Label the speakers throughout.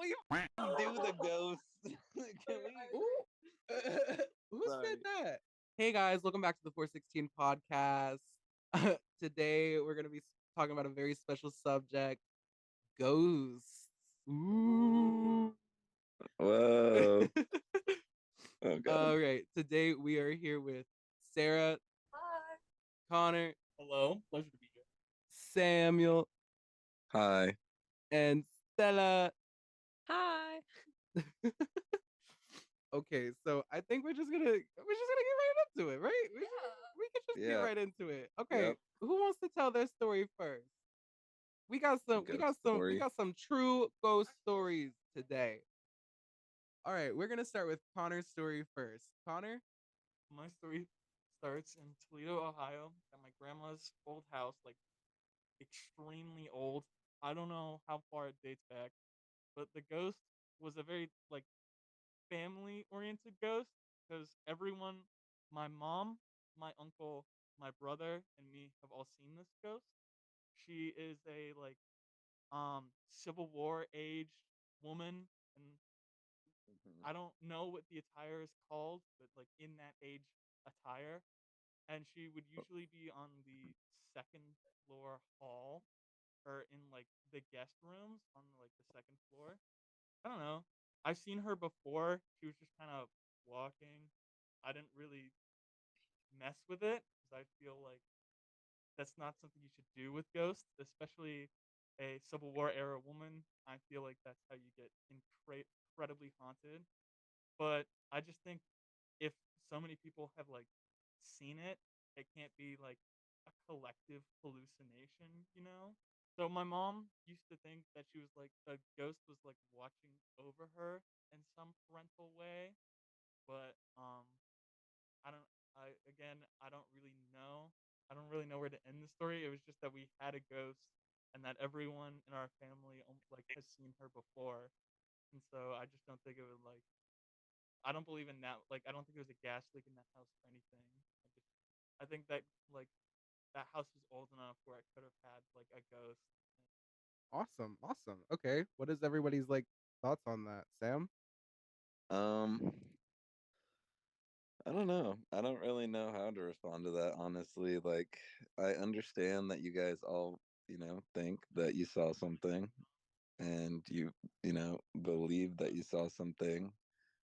Speaker 1: we do the ghost? Can we?
Speaker 2: Who
Speaker 1: Sorry.
Speaker 2: said that? Hey guys, welcome back to the 416 podcast. Today we're gonna be talking about a very special subject: ghosts. Ooh.
Speaker 1: Whoa. Oh god.
Speaker 2: All right, today we are here with Sarah,
Speaker 3: Hi.
Speaker 2: Connor,
Speaker 4: Hello, pleasure to be here.
Speaker 2: Samuel,
Speaker 1: Hi.
Speaker 2: and Stella.
Speaker 3: Hi.
Speaker 2: Okay, so I think we're just gonna get right into it, right? We can just get
Speaker 1: Yeah.
Speaker 2: right into it. Okay,
Speaker 1: Yep.
Speaker 2: who wants to tell their story first? We got
Speaker 1: Ghost story.
Speaker 2: some true ghost stories today. All right, we're gonna start with Connor's story first. Connor,
Speaker 4: My story starts in Toledo, Ohio, at my grandma's old house, like extremely old. I don't know how far it dates back, but the ghost was a very like family oriented ghost because everyone, my mom, my uncle, my brother, and me have all seen this ghost. She is a Civil War aged woman, and I don't know what the attire is called, but like in that age attire. And she would usually be on the second floor hall or in like the guest rooms on like the second floor. I don't know. I've seen her before. She was just kind of walking. I didn't really mess with it because I feel like that's not something you should do with ghosts, especially a Civil War era woman. I feel like that's how you get incredibly haunted. But I just think if so many people have like seen it, it can't be like a collective hallucination. So my mom used to think that she was like the ghost was like watching over her in some parental way, but I don't I don't really know. I don't really know where to end the story. It was just that we had a ghost and that everyone in our family like has seen her before. And so I just don't think it would like I don't believe in that. Like, I don't think there was a gas leak in that house or anything. I think that like that house was old enough where it could have had like a ghost.
Speaker 2: awesome. Okay, what is everybody's like thoughts on that, Sam?
Speaker 1: Um, I don't know. I don't really know how to respond to that, honestly. Like, I understand that you guys all, think that you saw something and you believe that you saw something,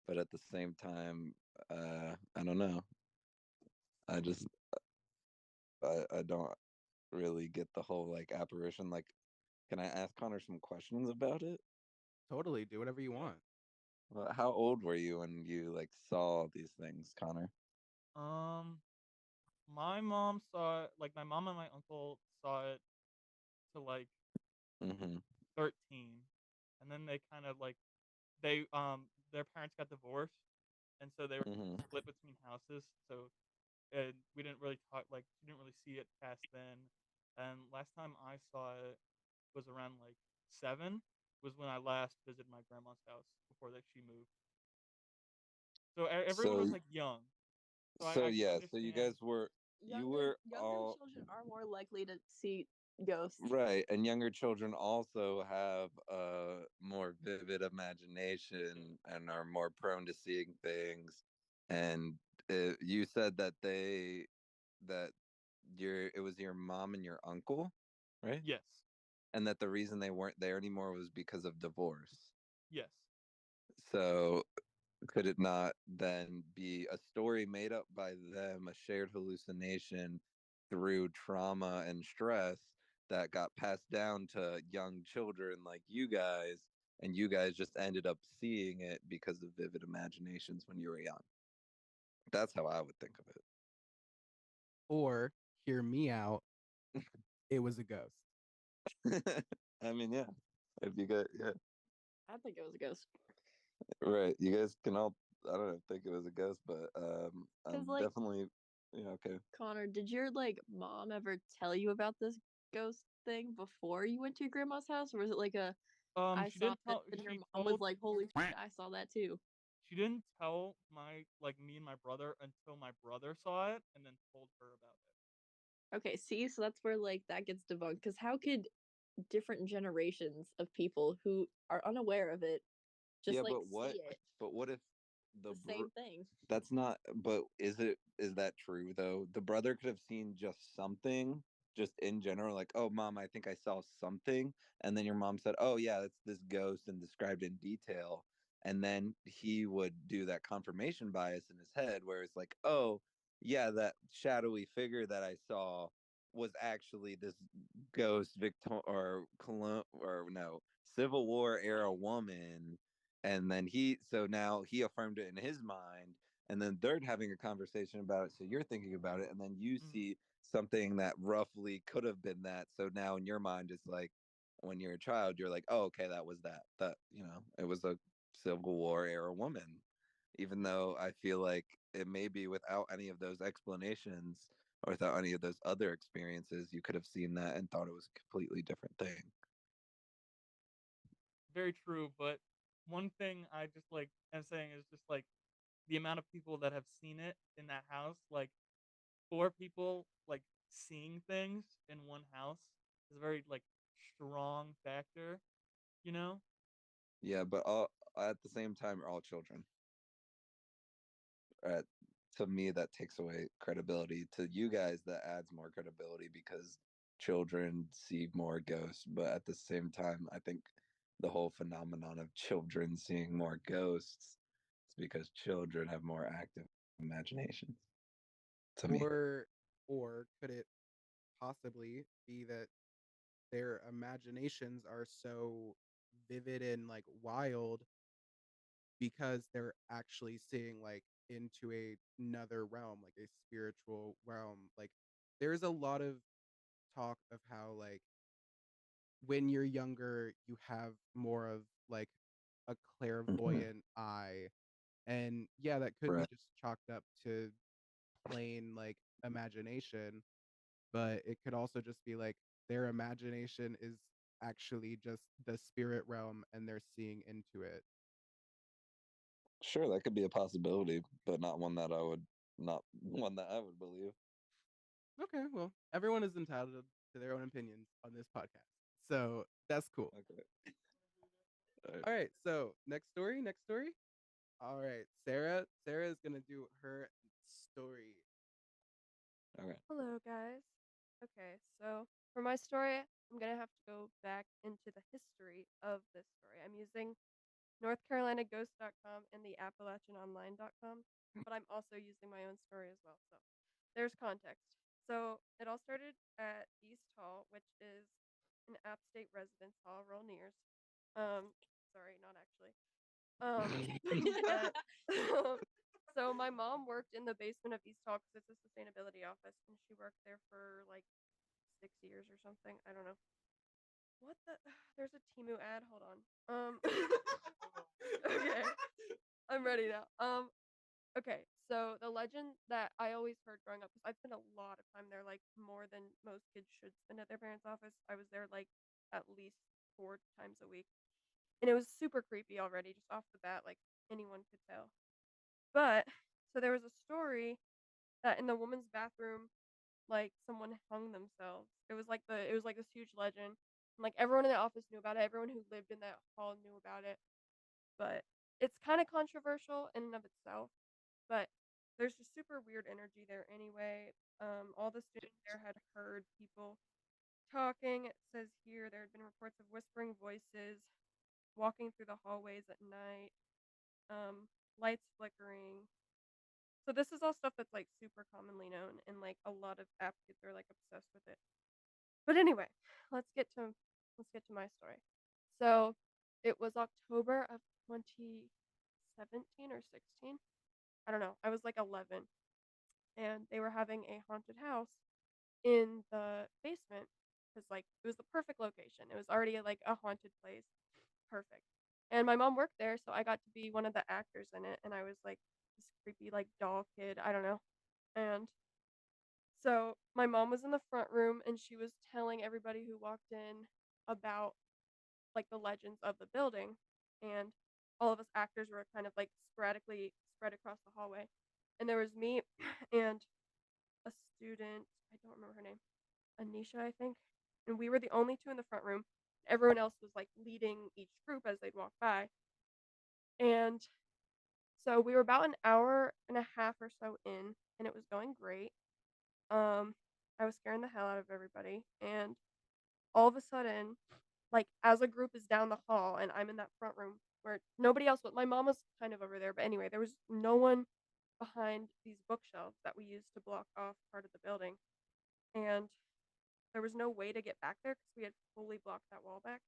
Speaker 1: but at the same time, I don't know. I just, I don't really get the whole like apparition. Like, can I ask Connor some questions about it?
Speaker 2: Totally, do whatever you want.
Speaker 1: Well, how old were you when you like saw these things, Connor?
Speaker 4: Um, my mom saw it. Like my mom and my uncle saw it to like
Speaker 1: Mm-hmm.
Speaker 4: 13, and then they kind of like they their parents got divorced, and so they were
Speaker 1: Mm-hmm.
Speaker 4: split between houses. So and we didn't really talk. Like we didn't really see it past then. And last time I saw it was around like 7. Was when I last visited my grandma's house before that she moved. So everyone
Speaker 1: So,
Speaker 4: was like young. So
Speaker 1: so
Speaker 4: I can
Speaker 1: yeah, so you
Speaker 4: understand.
Speaker 1: guys were you
Speaker 3: Younger
Speaker 1: were all
Speaker 3: children are more likely to see ghosts.
Speaker 1: right, and younger children also have a more vivid imagination and are more prone to seeing things. And you said that that it was your mom and your uncle, right?
Speaker 4: Yes.
Speaker 1: And that the reason they weren't there anymore was because of divorce.
Speaker 4: Yes.
Speaker 1: So could it not then be a story made up by them, a shared hallucination through trauma and stress that got passed down to young children like you guys, and you guys just ended up seeing it because of vivid imaginations when you were young? That's how I would think of
Speaker 2: Or hear me out, it was a ghost.
Speaker 1: it. I mean, yeah. If you got, yeah,
Speaker 3: I think it was a ghost.
Speaker 1: right. You guys can all, I don't know, think it was a ghost, but I'm
Speaker 3: 'Cause, like,
Speaker 1: definitely, yeah, okay.
Speaker 3: Connor, did your mom ever tell you about this ghost thing before you went to your grandma's house, or was it like a I
Speaker 4: She
Speaker 3: saw
Speaker 4: didn't
Speaker 3: it
Speaker 4: tell.
Speaker 3: and your
Speaker 4: She
Speaker 3: mom was
Speaker 4: told.
Speaker 3: like, "Holy shit, I saw that too."
Speaker 4: She didn't tell my like me and my brother until my brother saw it and then told her about it.
Speaker 3: Okay, see, so that's where that gets debunked. Because how could different generations of people who are unaware of it just
Speaker 1: Yeah,
Speaker 3: like see it
Speaker 1: but what if
Speaker 3: the same thing.
Speaker 1: that's not, but is that true though? The brother could have seen just something, just in general, like, oh, mom, I think I saw something. And then your mom said, oh, yeah, it's this ghost and described in detail. And then he would do that confirmation bias in his head where it's like, oh, yeah, that shadowy figure that I saw was actually this ghost Victor or or no Civil War era woman. And then so now he affirmed it in his mind, and then they're having a conversation about it, so you're thinking about it, and then you
Speaker 4: Mm.
Speaker 1: see something that roughly could have been that. So now in your mind it's like, when you're a child, you're like, oh, okay, that was that it was a Civil War era woman, even though I feel like it may be without any of those explanations or without any of those other experiences, you could have seen that and thought it was a completely different thing.
Speaker 4: Very true, but one thing I just like am saying is just like the amount of people that have seen it in that house, like 4 people like seeing things in one house is a very like strong factor, you know?
Speaker 1: Yeah, but all at the same time, are all children. uh, to me that takes away credibility. To you guys that adds more credibility because children see more ghosts, but at the same time I think the whole phenomenon of children seeing more ghosts is because children have more active imaginations, to me.
Speaker 2: Or could it possibly be that their imaginations are so vivid and like wild because they're actually seeing like into another realm, like a spiritual realm? Like there's a lot of talk of how like when you're younger you have more of like a
Speaker 1: Hmm.
Speaker 2: clairvoyant eye, and yeah, that could be
Speaker 1: Right.
Speaker 2: just chalked up to plain like imagination, but it could also just be like their imagination is actually just the spirit realm and they're seeing into it.
Speaker 1: Sure, that could be a possibility, but not one that I would believe.
Speaker 2: Okay, well, everyone is entitled to their own opinions on this podcast. So that's cool.
Speaker 1: Okay. All right.
Speaker 2: All right, so next story. All right, Sarah. Sarah is gonna do her story.
Speaker 1: Okay.
Speaker 5: Hello, guys. Okay, so for my story, I'm gonna have to go back into the history of this story. I'm using NorthCarolinaGhost.com and the AppalachianOnline.com, but I'm also using my own story as well. So there's context. So it all started at East Hall, which is an App State residence hall, real nears. Sorry, not actually. But so my mom worked in the basement of East Hall because it's a sustainability office, and she worked there for like 6 years or something. I don't know. What the? There's a Timu ad. Hold on. Okay, I'm ready now. Okay. So the legend that I always heard growing up, because I spent a lot of time there, like more than most kids should spend at their parents' office. I was there like at least 4 times a week, and it was super creepy already, just off the bat. Like anyone could tell. But so there was a story that in the woman's bathroom, like someone hung themselves. It was like this huge legend. And, like everyone in the office knew about it. Everyone who lived in that hall knew about it. But it's kind of controversial in and of itself. But there's just super weird energy there anyway. All the students there had heard people talking. It says here there had been reports of whispering voices, walking through the hallways at night, lights flickering. So this is all stuff that's like super commonly known, and like a lot of app kids are like obsessed with it. But anyway, let's get to let's get to my story. So it was October of 2017 or 16. I don't know. I was like 11, and they were having a haunted house in the basement because like it was the perfect location. It was already like a haunted place, perfect. And my mom worked there, so I got to be one of the actors in it, and I was like this creepy like doll kid. I don't know. And so my mom was in the front room, and she was telling everybody who walked in about like the legends of the building, and all of us actors were kind of like sporadically spread across the hallway. And there was me, and a student, I don't remember her name, Anisha, I think. and we were the only two in the front room. Everyone else was like leading each group as they'd walk by. And so we were about an hour and a half or so in, and it was going great. Um, I was scaring the hell out of everybody, and all of a sudden, like as a group is down the hall, and I'm in that front room where nobody else was. My mom was kind of over there, but anyway, there was no one behind these bookshelves that we used to block off part of the building, and there was no way to get back there because we had fully blocked that wall back.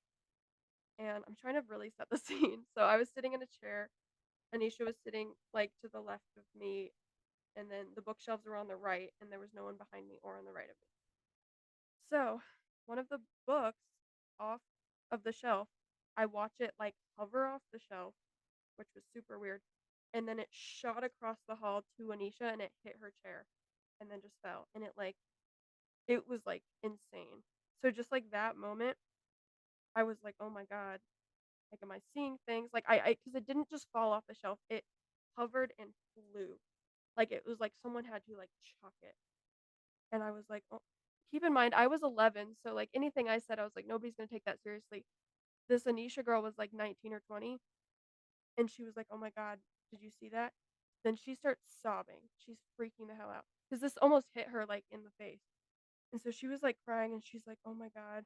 Speaker 5: And I'm trying to really set the scene. So I was sitting in a chair. Anisha was sitting like to the left of me, and then the bookshelves were on the right, and there was no one behind me or on the right of me. So one of the books off of the shelf, I watch it like hover off the shelf, which was super weird. And then it shot across the hall to Anisha and it hit her chair and then just fell. And it was like insane. So just like that moment, I was like, oh my God, like, am I seeing things? Like, because it didn't just fall off the shelf, it hovered and flew. Like, it was like someone had to like chuck it. And I was like, oh, keep in mind, I was 11. So, like, anything I said, I was like, nobody's going to take that seriously. This Anisha girl was like 19 or 20. And she was like, oh my God, did you see that? Then she starts sobbing. She's freaking the hell out because this almost hit her like in the face. And so she was like crying and she's like, oh my God.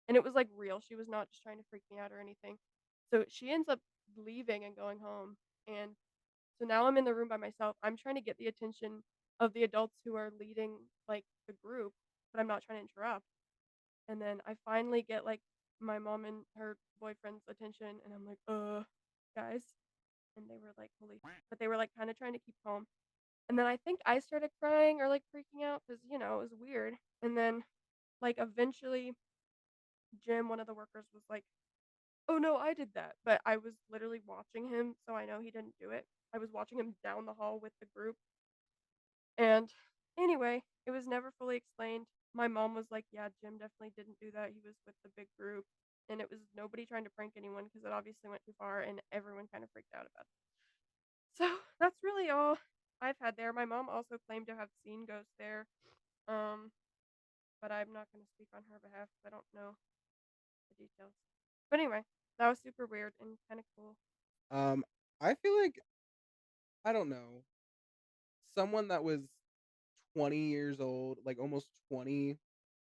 Speaker 5: And it was like real. She was not just trying to freak me out or anything. So she ends up leaving and going home. And so now I'm in the room by myself. I'm trying to get the attention of the adults who are leading like the group, but I'm not trying to interrupt. And then I finally get like my mom and her boyfriend's attention and I'm like, guys. And they were like, holy, but they were like kind of trying to keep calm. And then I think I started crying or like freaking out because, it was weird. And then like eventually Jim, one of the workers, was like, "Oh no, I did that." But I was literally watching him, so I know he didn't do it. I was watching him down the hall with the group. And anyway, it was never fully explained. My mom was like, "Yeah, Jim definitely didn't do that. He was with the big group." And it was nobody trying to prank anyone because it obviously went too far and everyone kind of freaked out about it. So that's really all I've had there. My mom also claimed to have seen ghosts there. Um, but I'm not going to speak on her behalf 'cause I don't know the details. But anyway, that was super weird and kind of cool.
Speaker 2: Um, I feel like I don't know, someone that was 20 years old, like almost 20,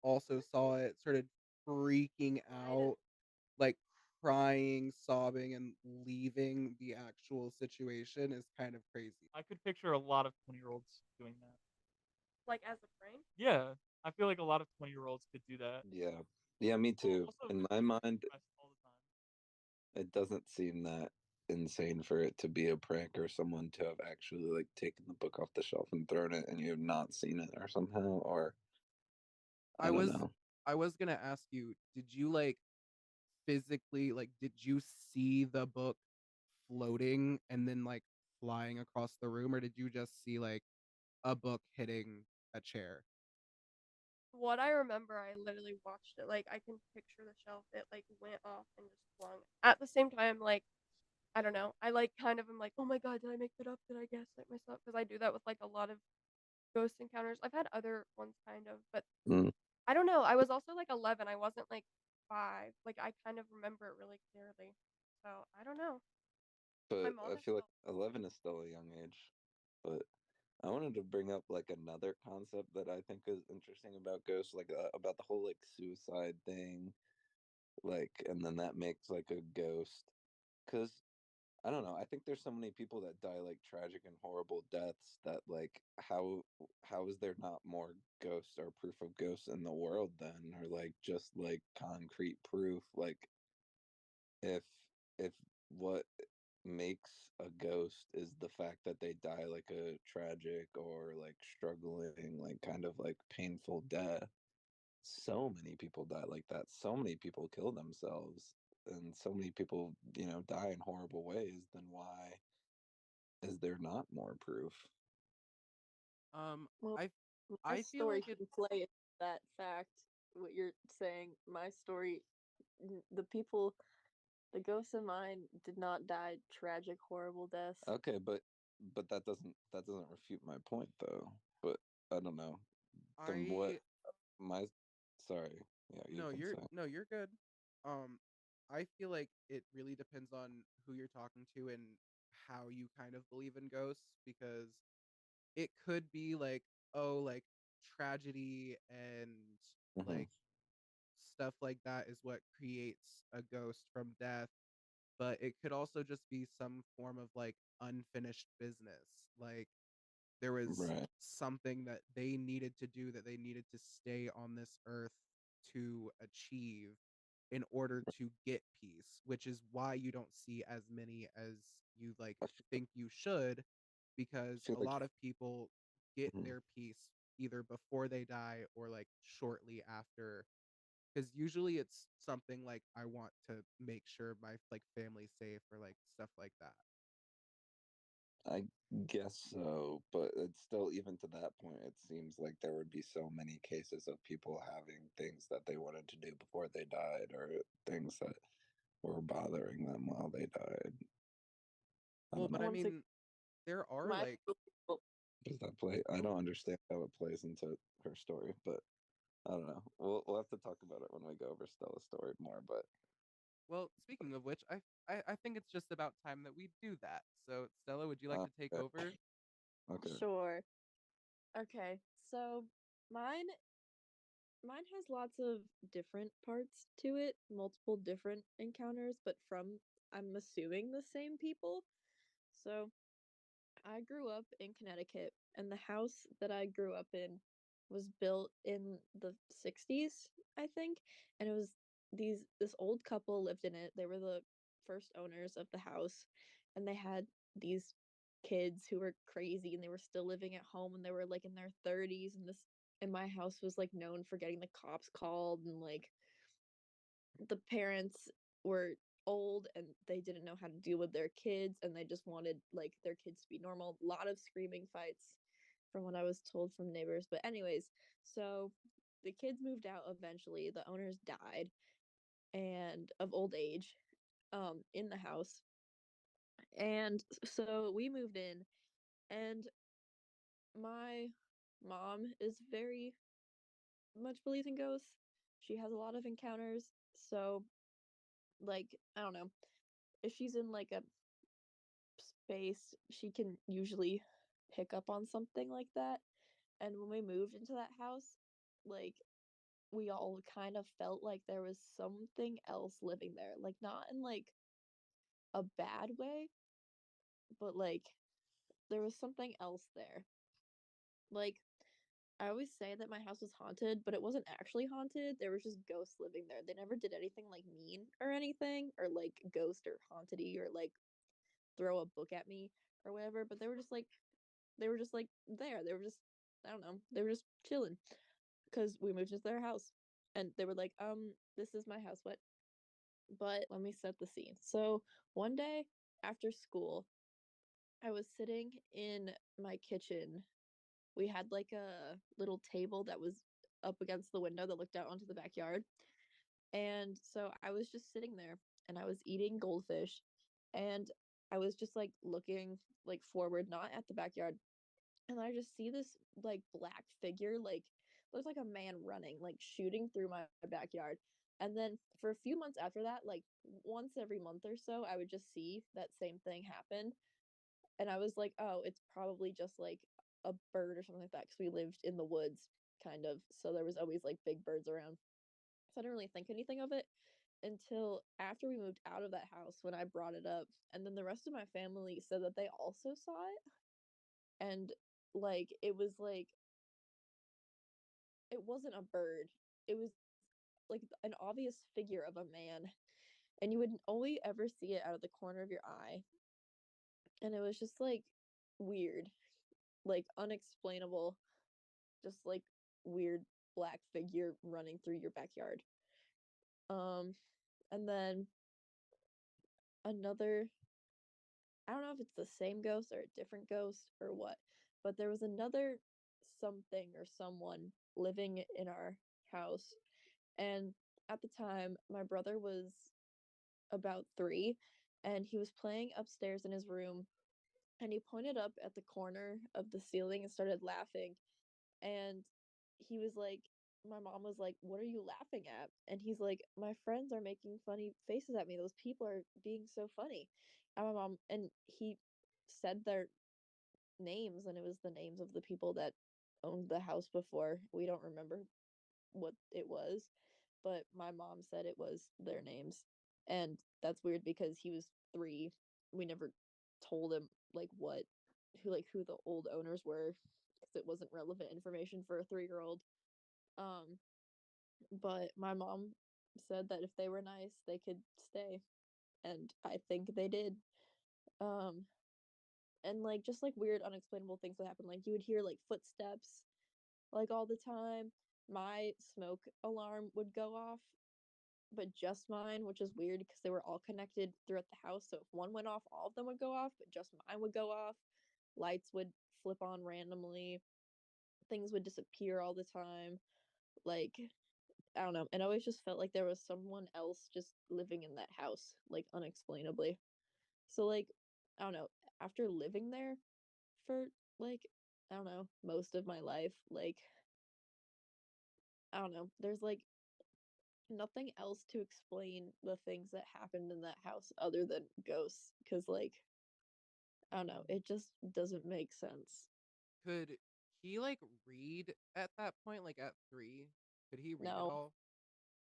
Speaker 2: also saw it, started freaking out, like crying, sobbing, and leaving the actual situation is kind of crazy.
Speaker 4: I could picture a lot of 20-year-olds doing that.
Speaker 5: Like as a prank?
Speaker 4: Yeah, I feel like a lot of 20-year-olds could do that.
Speaker 1: Yeah. Yeah, me
Speaker 4: Well,
Speaker 1: too.
Speaker 4: also
Speaker 1: In
Speaker 4: just
Speaker 1: my
Speaker 4: get
Speaker 1: mind,
Speaker 4: depressed all the time.
Speaker 1: it doesn't seem that insane for it to be a prank or someone to have actually like taken the book off the shelf and thrown it and you have not seen it or somehow or I
Speaker 2: I
Speaker 1: don't
Speaker 2: was
Speaker 1: know.
Speaker 2: I was gonna ask you, did you like physically like did you see the book floating and then like flying across the room, or did you just see like a book hitting a chair?
Speaker 5: What I remember, I literally watched it. Like I can picture the shelf. It like went off and just flung. At the same time, like I don't know. I like kind of am like, oh my God, did I make that up? Did I guess it myself? Because I do that with like a lot of ghost encounters. I've had other ones kind of, but
Speaker 1: Mm.
Speaker 5: I don't know. I was also like 11. I wasn't like 5. Like I kind of remember it really clearly. So I don't know. My
Speaker 1: But
Speaker 5: mom
Speaker 1: I
Speaker 5: is
Speaker 1: feel like
Speaker 5: still.
Speaker 1: 11 is still a young age. But I wanted to bring up like another concept that I think is interesting about ghosts, like about the whole like suicide thing, like, and then that makes like a ghost. Because I don't know. I think there's so many people that die like tragic and horrible deaths that like how is there not more ghosts or proof of ghosts in the world then, or like just like concrete proof, like if if what makes a ghost is the fact that they die like a tragic or like struggling like kind of like painful death. So many people die like that, so many people kill themselves, and so many people die in horrible ways. Then why is there not more proof?
Speaker 3: Well,
Speaker 2: I
Speaker 3: my
Speaker 2: I feel
Speaker 3: story
Speaker 2: like it.
Speaker 3: can play into that fact. What you're saying, my story, the people, the ghosts in mine did not die tragic, horrible deaths.
Speaker 1: Okay, but that doesn't refute my point though. But I don't know. Then what?
Speaker 2: I
Speaker 1: My sorry. Yeah, you can say.
Speaker 2: No, you're good. Um, I feel like it really depends on who you're talking to and how you kind of believe in ghosts because it could be like, oh, like tragedy and
Speaker 1: Hmm.
Speaker 2: like stuff like that is what creates a ghost from death, but it could also just be some form of like unfinished business. Like there was
Speaker 1: Right.
Speaker 2: something that they needed to do, that they needed to stay on this earth to achieve in order to get peace, which is why you don't see as many as you like
Speaker 1: I
Speaker 2: think you should, because
Speaker 1: feel
Speaker 2: a
Speaker 1: like.
Speaker 2: lot of people get
Speaker 1: Mhm.
Speaker 2: their peace either before they die or like shortly after, because usually it's something like I want to make sure my like family's safe or like stuff like that.
Speaker 1: I guess so, but it's still, even to that point, it seems like there would be so many cases of people having things that they wanted to do before they died, or things that were bothering them while they died. I
Speaker 2: Well,
Speaker 1: don't
Speaker 2: but
Speaker 1: know.
Speaker 2: I
Speaker 3: Once again,
Speaker 2: mean, there are
Speaker 3: my
Speaker 2: like,
Speaker 1: Does that play? I don't understand how it plays into her story, but I don't know. We'll have to talk about it when we go over Stella's story more. But
Speaker 2: well, speaking of which, I think it's just about time that we do that. So, Stella, would you like to take
Speaker 1: okay,
Speaker 2: over?
Speaker 1: okay.
Speaker 3: sure. Okay, so mine mine has lots of different parts to it, multiple different encounters, but from I'm assuming the same people. So I grew up in Connecticut, and the house that I grew up in was built in the 60s, I think, and it was this old couple lived in it. They were the first owners of the house, and they had these kids who were crazy, and they were still living at home, and they were like in their 30s, and my house was like known for getting the cops called, and like the parents were old and they didn't know how to deal with their kids, and they just wanted like their kids to be normal. A lot of screaming fights from what I was told from neighbors. But anyways, so the kids moved out eventually. The owners died and of old age in the house. And so we moved in, and my mom is very much believes in ghosts. She has a lot of encounters. So like I don't know, if she's in like a space, she can usually pick up on something like that. And when we moved into that house, like we all kind of felt like there was something else living there. Like not in like a bad way, but like there was something else there. Like I always say that my house was haunted, but it wasn't actually haunted. There was just ghosts living there. They never did anything like mean or anything, or like ghost or hauntedy or like throw a book at me or whatever, but they were just like there. They were just I don't know. They were just chilling because we moved into their house, and they were like, this is my house. What? But let me set the scene. So one day after school, I was sitting in my kitchen. We had like a little table that was up against the window that looked out onto the backyard. And so I was just sitting there and I was eating goldfish, and I was just like looking like forward, not at the backyard, and I just see this like black figure, like looks like a man running, like shooting through my backyard. And then for a few months after that, like once every month or so, I would just see that same thing happen. And I was like, oh, it's probably just like a bird or something like that because we lived in the woods, kind of. So there was always like big birds around. So I didn't really think anything of it until after we moved out of that house when I brought it up. And then the rest of my family said that they also saw it. And like it wasn't a bird. It was like an obvious figure of a man, and you would only ever see it out of the corner of your eye. And it was just like weird, like unexplainable, just like weird black figure running through your backyard. Um, and then another, I don't know if it's the same ghost or a different ghost or what, but there was another something or someone living in our house. And at the time, my brother was about 3, and he was playing upstairs in his room, and he pointed up at the corner of the ceiling and started laughing. And he was like, my mom was like, "What are you laughing at?" And he's like, "My friends are making funny faces at me. Those people are being so funny." And my mom and he said their names, and it was the names of the people that owned the house before. We don't remember what it was, but my mom said it was their names. And that's weird because he was 3. We never told him like what who the old owners were because it wasn't relevant information for a 3-year-old. Um but my mom said that if they were nice, they could stay, and I think they did. Um and like just like weird unexplainable things would happen. Like you would hear like footsteps like all the time. My smoke alarm would go off, but just mine, which is weird because they were all connected throughout the house. So if one went off, all of them would go off, but just mine would go off. Lights would flip on randomly. Things would disappear all the time. Like, I don't know. And I always just felt like there was someone else just living in that house, like unexplainably. So, like, I don't know. After living there for like, I don't know, most of my life, like, I don't know. There's like nothing else to explain the things that happened in that house other than ghosts. Cause like, I don't know, it just doesn't make sense.
Speaker 2: Could he like read at that point, like at 3? Could he read at
Speaker 3: No,
Speaker 2: all?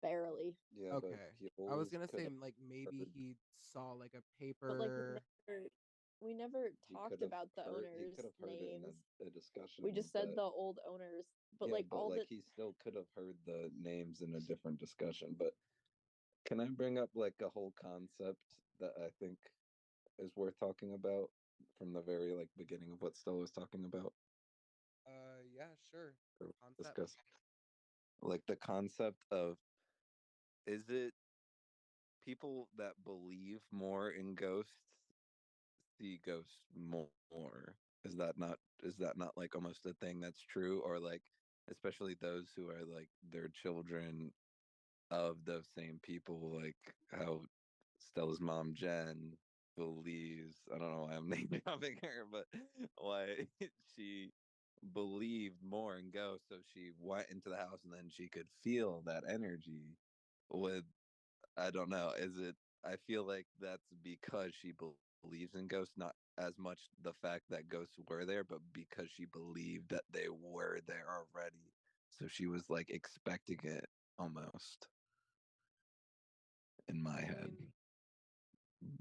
Speaker 3: barely.
Speaker 1: Yeah, but
Speaker 2: Okay.
Speaker 1: he
Speaker 2: I was
Speaker 1: always
Speaker 2: gonna
Speaker 1: could
Speaker 2: say
Speaker 1: have
Speaker 2: like maybe
Speaker 1: heard.
Speaker 2: he saw like a
Speaker 3: But like
Speaker 2: paper.
Speaker 3: we never
Speaker 1: He could
Speaker 3: talked
Speaker 1: have
Speaker 3: about the
Speaker 1: heard. He
Speaker 3: owners'
Speaker 1: could have heard it in
Speaker 3: names.
Speaker 1: a discussion,
Speaker 3: We just said
Speaker 1: but
Speaker 3: the old owners, but
Speaker 1: yeah,
Speaker 3: like
Speaker 1: but
Speaker 3: all
Speaker 1: like
Speaker 3: the
Speaker 1: he still could have heard the names in a different discussion. But can I bring up like a whole concept that I think is worth talking about from the very like beginning of what Stella was talking about
Speaker 2: Yeah, sure.
Speaker 1: or
Speaker 2: Concept.
Speaker 1: discuss? Like the concept of, is it people that believe more in ghosts see ghosts more? Is that not like almost a thing that's true? Or like, especially those who are like their children of those same people, like how Stella's mom Jen believes, I don't know why I'm name dropping her, but why she believed more in ghosts, so she went into the house and then she could feel that energy with, I don't know, is it, I feel like that's because she believes in ghosts, not as much the fact that ghosts were there, but because she believed that they were there already. So she was like expecting it almost in my
Speaker 2: I
Speaker 1: head.
Speaker 2: mean,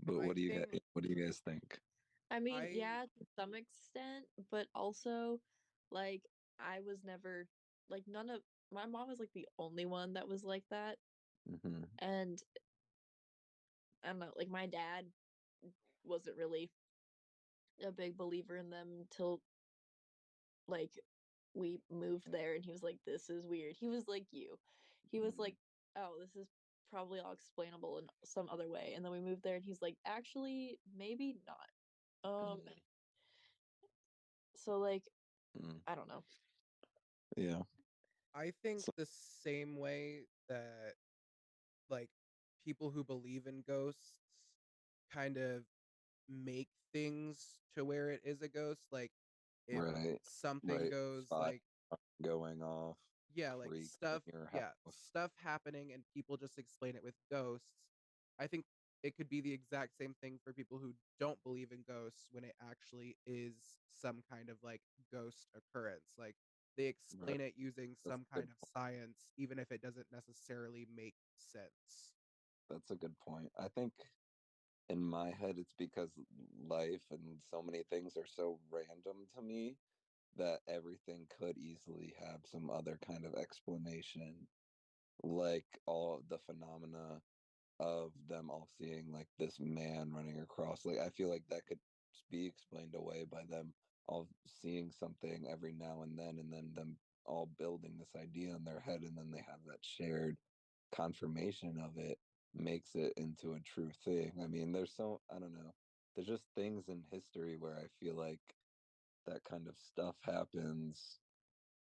Speaker 1: But
Speaker 2: I think
Speaker 1: what do you guys think?
Speaker 3: I mean,
Speaker 2: I
Speaker 3: yeah, to some extent, but also like I was never like none of my mom was like the only one that was like that.
Speaker 1: Mm-hmm.
Speaker 3: And I don't know, like my dad wasn't really a big believer in them until like we moved there, and he was like, "This is weird." He was like you. He was like, "Oh, this is probably all explainable in some other way." And then we moved there and he's like, "Actually, maybe not." So like,
Speaker 1: Mm-hmm.
Speaker 3: I don't know.
Speaker 1: Yeah.
Speaker 2: I think
Speaker 1: So,
Speaker 2: the same way that like people who believe in ghosts kind of make things to where it is a ghost. Like if
Speaker 1: right.
Speaker 2: something
Speaker 1: Right.
Speaker 2: goes
Speaker 1: Fire
Speaker 2: like
Speaker 1: going off,
Speaker 2: yeah, like
Speaker 1: freaks in
Speaker 2: stuff,
Speaker 1: your
Speaker 2: yeah,
Speaker 1: house.
Speaker 2: stuff happening and people just explain it with ghosts. I think it could be the exact same thing for people who don't believe in ghosts when it actually is some kind of like ghost occurrence. Like they
Speaker 1: Right.
Speaker 2: explain it using
Speaker 1: That's
Speaker 2: some
Speaker 1: a
Speaker 2: kind
Speaker 1: good
Speaker 2: of science, even if it doesn't necessarily make sense.
Speaker 1: that's a good point. I think in my head it's because life and so many things are so random to me that everything could easily have some other kind of explanation, like all the phenomena of them all seeing like this man running across. Like I feel like that could be explained away by them all seeing something every now and then them all building this idea in their head, and then they have that shared confirmation of it, makes it into a true thing. I mean, there's so, I don't know. There's just things in history where I feel like that kind of stuff happens,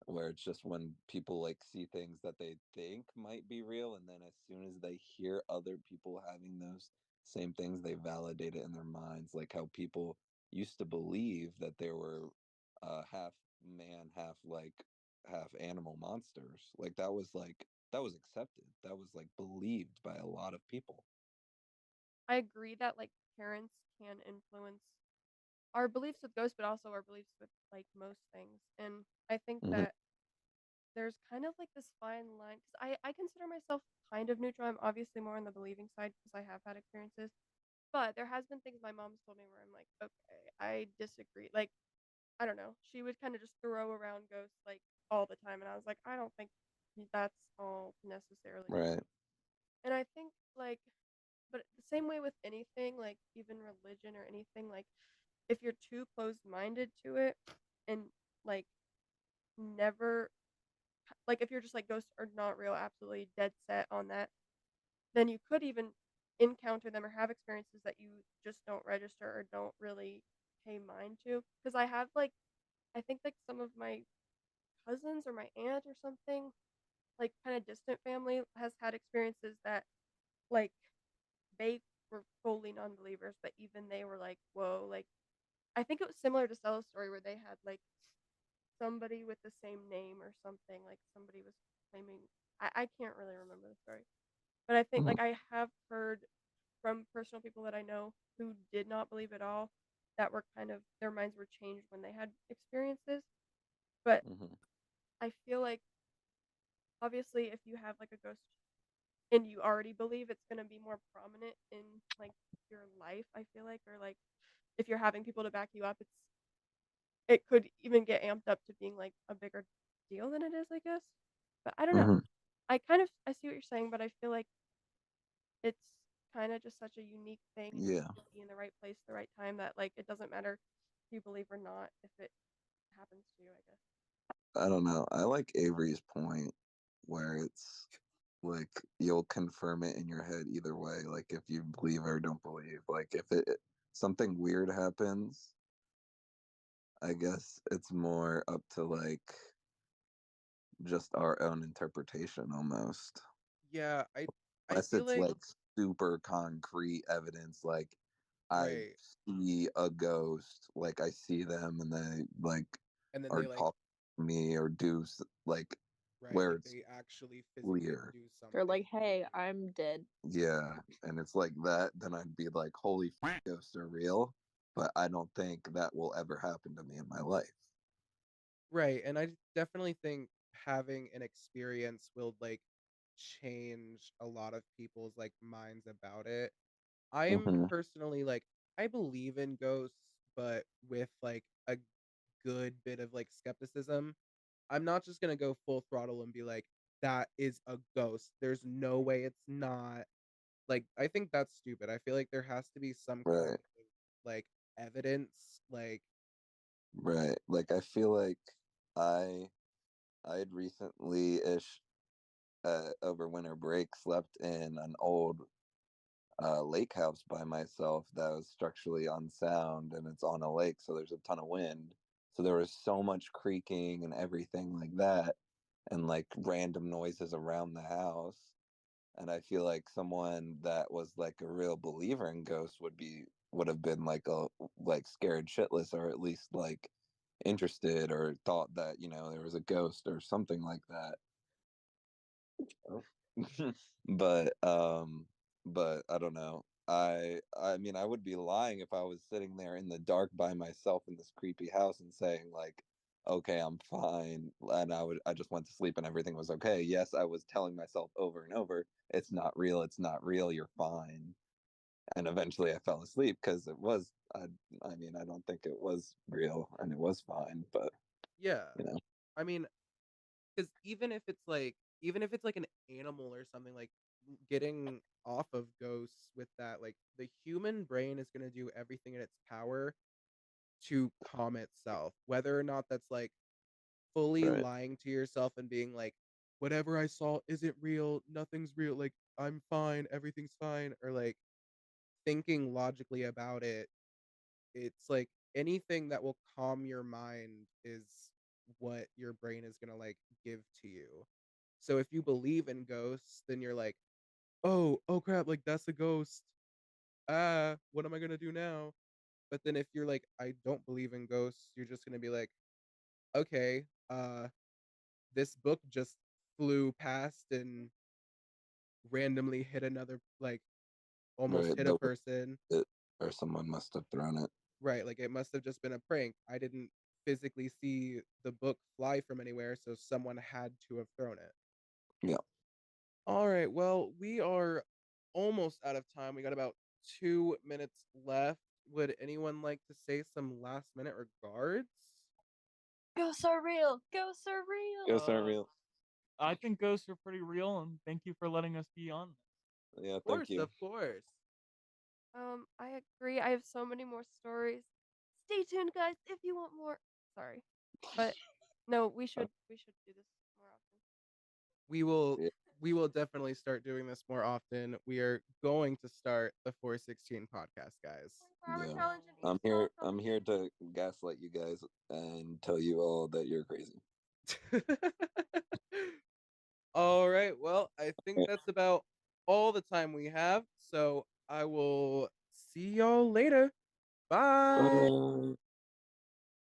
Speaker 1: where it's just when people like see things that they think might be real, and then as soon as they hear other people having those same things, they validate it in their minds, like how people used to believe that there were half man, half like half animal monsters. Like that was accepted. That was like believed by a lot of people.
Speaker 5: I agree that like parents can influence our beliefs with ghosts, but also our beliefs with like most things. And I think
Speaker 1: Hmm.
Speaker 5: that there's kind of like this fine line because I consider myself kind of neutral. I'm obviously more on the believing side because I have had experiences, but there has been things my mom's told me where I'm like, okay, I disagree. Like I don't know, she would kind of just throw around ghosts like all the time, and I was like, I don't think that's all necessarily
Speaker 1: Right.
Speaker 5: true. And I think like, but the same way with anything, like even religion or anything, like if you're too closed minded to it and like never like if you're just like ghosts are not real, absolutely dead set on that, then you could even encounter them or have experiences that you just don't register or don't really pay mind to. Because I have like I think like some of my cousins or my aunt or something, like kind of distant family, has had experiences that like they were fully non-believers, but even they were like, whoa, like I think it was similar to Stella's story where they had like somebody with the same name or something, like somebody was claiming I can't really remember the story. But I think
Speaker 1: Hmm.
Speaker 5: like I have heard from personal people that I know who did not believe at all that were kind of their minds were changed when they had experiences. But
Speaker 1: Hmm.
Speaker 5: I feel like obviously if you have like a ghost and you already believe it's going to be more prominent in like your life, I feel like, or like if you're having people to back you up, it could even get amped up to being like a bigger deal than it is, I guess. But I don't know.
Speaker 1: Hmm.
Speaker 5: I see what you're saying, but I feel like it's kind of just such a unique thing and you
Speaker 1: Yeah.
Speaker 5: have to be in the right place at the right time that like it doesn't matter if you believe or not if it happens to you, I guess.
Speaker 1: I don't know. I like Avery's point where it's like you'll confirm it in your head either way. Like if you believe or don't believe. Like if something weird happens, I guess it's more up to like just our own interpretation almost.
Speaker 2: Yeah, I
Speaker 1: Unless
Speaker 2: feel
Speaker 1: it's
Speaker 2: like
Speaker 1: like super concrete evidence, like I
Speaker 2: right.
Speaker 1: see a ghost, like I see them and they like
Speaker 2: And then
Speaker 1: are
Speaker 2: they like
Speaker 1: talking to me or like
Speaker 2: right,
Speaker 1: where
Speaker 2: like
Speaker 1: it's
Speaker 2: they actually physically
Speaker 1: clear.
Speaker 2: do
Speaker 3: They're
Speaker 2: something
Speaker 3: like,
Speaker 2: to
Speaker 3: "Hey,
Speaker 2: you.
Speaker 3: I'm dead."
Speaker 1: Yeah, and it's like that, then I'd be like, holy ghosts are real. But I don't think that will ever happen to me in my life.
Speaker 2: Right, and I definitely think having an experience will like change a lot of people's like minds about it. I am
Speaker 1: Hmm.
Speaker 2: personally like I believe in ghosts, but with like a good bit of like skepticism. I'm not just gonna go full throttle and be like, that is a ghost. There's no way it's not. Like, I think that's stupid. I feel like there has to be some kind
Speaker 1: Right,
Speaker 2: of like evidence, like
Speaker 1: right. Like I feel like I I had recently ish over winter break slept in an old lake house by myself that was structurally unsound and it's on a lake, so there's a ton of wind. So there was so much creaking and everything like that, and like random noises around the house. And I feel like someone that was like a real believer in ghosts would have been like scared shitless or at least like interested or thought that there was a ghost or something like that. but but I don't know. I mean I would be lying if I was sitting there in the dark by myself in this creepy house and saying like, okay, I'm fine, and I just went to sleep and everything was okay. Yes, I was telling myself over and over, it's not real, it's not real, you're fine. And eventually I fell asleep because it was I mean I don't think it was real and it was fine, but
Speaker 2: yeah.
Speaker 1: you know.
Speaker 2: I mean, because even if it's like an animal or something, like getting off of ghosts with that, like the human brain is gonna do everything in its power to calm itself, whether or not that's like fully
Speaker 1: Right.
Speaker 2: lying to yourself and being like, whatever I saw isn't real, nothing's real, like I'm fine, everything's fine, or like thinking logically about it. It's like anything that will calm your mind is what your brain is gonna like give to you. So if you believe in ghosts, then you're like, oh crap, like that's a ghost. Ah, what am I gonna do now? But then if you're like, I don't believe in ghosts, you're just gonna be like, okay, this book just flew past and randomly hit another, like, almost
Speaker 1: Right,
Speaker 2: hit a
Speaker 1: but
Speaker 2: person.
Speaker 1: it or someone must have thrown it.
Speaker 2: Right, like, it must have just been a prank. I didn't physically see the book fly from anywhere, so someone had to have thrown it.
Speaker 1: Yeah.
Speaker 2: Alright, well, we are almost out of time. We got about 2 minutes left. Would anyone like to say some last minute regards?
Speaker 3: Go surreal! Go
Speaker 1: Go
Speaker 3: surreal!
Speaker 1: start
Speaker 4: Uh,
Speaker 1: real.
Speaker 4: I think ghosts are pretty real, and thank you for letting us be on this.
Speaker 1: Yeah,
Speaker 2: Of
Speaker 1: thank
Speaker 2: course,
Speaker 1: you.
Speaker 2: of course.
Speaker 5: I agree. I have so many more stories. Stay tuned, guys, if you want more. Sorry, but no, we should do this more often.
Speaker 2: We will
Speaker 1: Yeah.
Speaker 2: we will definitely start doing this more often. We are going to start the 416 podcast, guys.
Speaker 5: 24-hour
Speaker 1: Yeah.
Speaker 5: challenge in each
Speaker 1: I'm
Speaker 5: small
Speaker 1: here. I'm here to gaslight you guys and tell you all that you're crazy.
Speaker 2: All right. Well, I think
Speaker 1: Right.
Speaker 2: that's about all the time we have. So I will see y'all later. Bye.
Speaker 1: Bye.